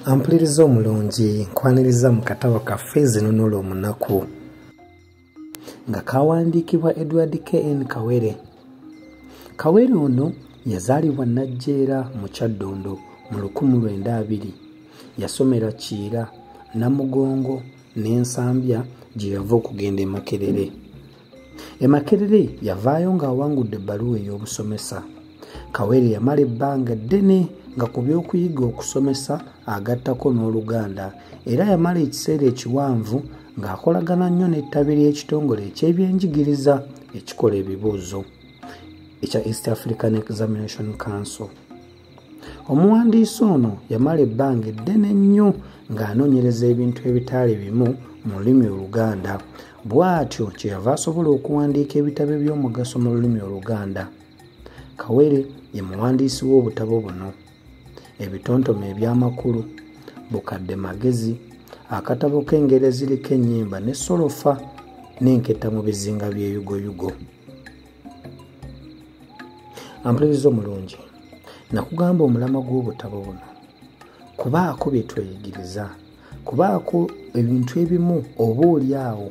Ampuliriza omulungi nkwaniriza mu katabo kaffe Zinunula Omunaku nga kawandiikibwa Edward.K.N.Kawere. Kawere ono yazaalibwa Najjeera mu Kyaddondo mu 1920. Yasomera Kiira, Namugongo n'Ensambya gye yava okugenda e Makerere. E Makerere yavaayo ng'awangudde ebbaluwa ey'obusomesa. Kawere yamala ebbanga ddene nga ku by'okuyiga okusomesa agattako n'Oluganda era yamala ekiseera ekiwanvu ng'akolagana nnyo n'ettabi ly'Ekitongole ky'Ebyenjigiriza ekikola ebibuuzo ekya East African Examination Council. Omuwandiisi ono yamala ebbanga eddene nnyo ng'anoonyereza ebintu ebitaali bimu mu lulimi Oluganda, bw'atyo kyeyava asobola okuwandiika ebitabo eby'omugaso mu lulimi Oluganda. Kawere ye muwandiisi w'obutabo buno: Ebitontome Eby'Amakulu Bukadde Magezi, Akatabo k'engero Eziriko Ennyimba NE Solofa, n'enketta Mu Bizinga by'eyugoyugo. Ampuliriza omulungi, nakugamba omulama gw'obutabo buno kubaako bye tweyigiriza, kubaako ebintu ebimu oba oliawo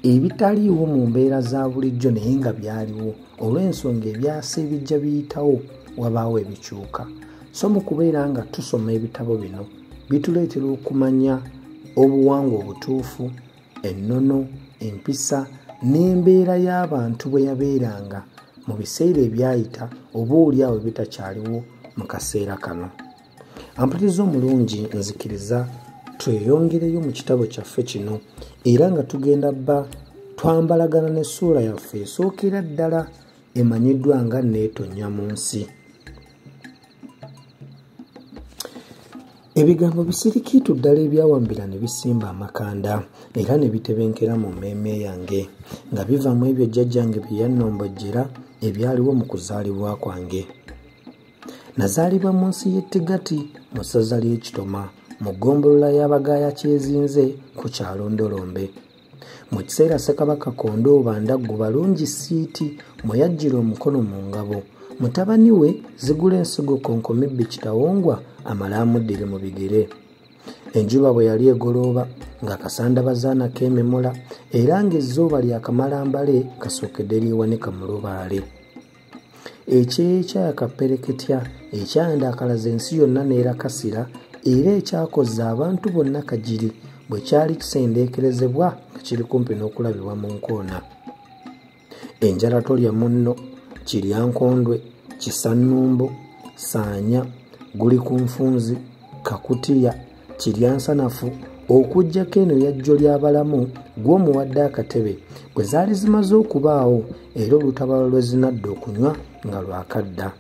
ebitaliiwo mu mbeera za bulijjo naye nga byaliwo olw'ensonga ebyasa ebijja biyitawo wabaawo ebikyuka. So mu kubeera nga tusoma ebitabo bino bituleetera okumanya obuwangwa obutuufu, ennono, empisa n'embeera y'abantu bwe yabeeranga mu biseera ebyayita oba oliawo bitakyaliwo mu kaseera kano. Ampuliriza omulungi, nzikiriza tweyongereyo mu kitabo kyaffe kino era nga tugenda bba twambalagana ne suula yaffe esookera ddala emanyiddwa nga Neetonya Mu Nsi. Ebigambo bisirikiitu ddala ebyawambira ne bisimba amakanda era ne bitebenkera mu mmeeme yange nga biva mu ebyo jjajjange bye yannombojjera ebyaliwo mu kuzaalibwa kwange. Nazaalibwa mu nsi y'Ettigati mu ssaza ly'Ekitoma mu ggombolola y'Abagaaya Kyezinze ku kyalo Ndolombe. Mu kiseera Ssekabaka Kondooba Ndaggu Balungi Siiti mwe yaggira omukono mu ngabo, mutabani we Zigula Ensigo Konkomibbi Kitawongwa amala amuddire mu bigere. Enjuba bwe yali egolooba ng'akasandabazaana keememola era ng'ezzuuba lyakamalambale kasookedde lyewanika mu lubaale. Ekyeya ekyayakapereketya ekyandaakalaza ensi yonna n'erakasira era ekyakoze abantu bonna kagiri bwe kyali kisendeekerezebwa nga kiri kumpi n'okulabibwa mu nkoona. Enjala tolya munno, Kiryankondwe, Kisannumbo, Saanya, Guli ku nfunzi, Kakutiya, Kiryansanafu okuggyako eno yajjo ly'abalamu gw'omuwadde akatebe bwe zaali zimaze okubaawo era olutabalo lwe zinadda okunywa nga lwakadda.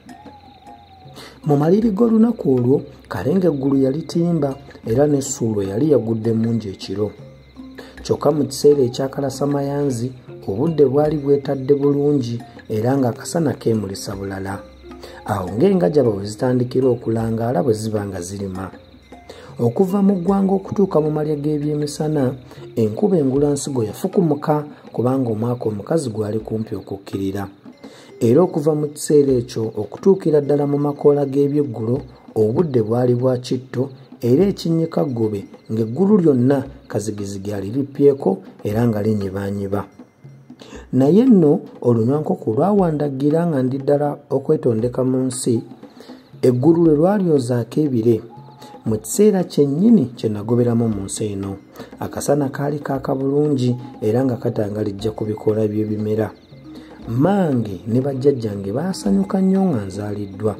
Mu maliri g'olunaku olwo Kalenga eggulu yalitimba era n'essuulwe yali yagudde mungi ekiro. Kyokka mu kiseera ekyakalasamayanzi obudde bwali bwetadde bulungi era ng'akasana keemulisa bulala. Awo ng'engajaba bwe zitandikira okulangaala bwe ziba nga zirima. Okuva mu ggwanga okutuuka mu malya g'ebyemisana enkuba engulansigo yafukumuka kubanga omwaka omukazi gwali kumpi okukkirira. Era okuva mu kiseera ekyo okutuukira ddala mu makoola g'ebyeggulo obudde bwali bwa kitto era ekinnyika ggobe ng'eggulu lyonna kazigizigi aliripyeko era nga linyibaanyiba. Naye nno olunywankoko lwawandaggira nga ndi ddala okwetondeka mu nsi, eggulu lwe lwalyozaako ebire. Mu kiseera kyennyini kye nagoberamu mu nsi eno akasana kaali kaaka bulungi era nga katangalijja ku bikoola by'ebimera. Mmange ne bajjajjange baasanyuka nnyo nga nzaaliddwa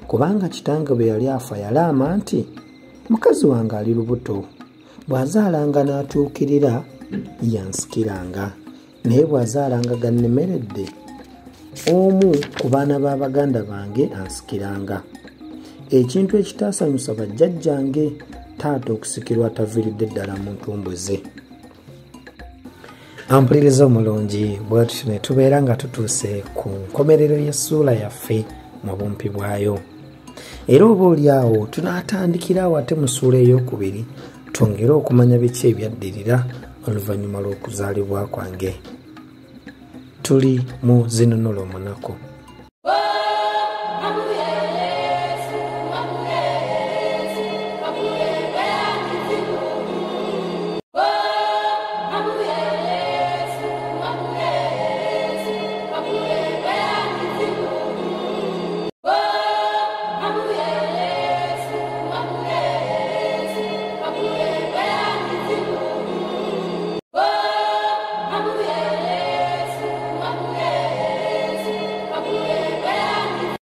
kubanga kitange bwe yali afa yalaama nti mukazi wange ali lubuto, bw'azaalanga n'atuukirira yansikiranga naye bw'azaalanga gannemeredde omu ku baana ba baganda bange ansikiranga. Ekintu ekitaasanyusa bajjajjange taata okusikirwa ataviiridde ddala mu ntumbwe ze. Ampuliriza omulungi, bw'atyo ne tubeera nga tutuuse ku nkomerero y'essuula yaffe mu bumpi bwayo. Era oba oliawo tunaatandikirawo ate mu ssuula ey'okubiri twongere okumanya biki ebyaddirira oluvannyuma lw'okuzaalibwa kwange. Tuli mu Zinunula Omunaku.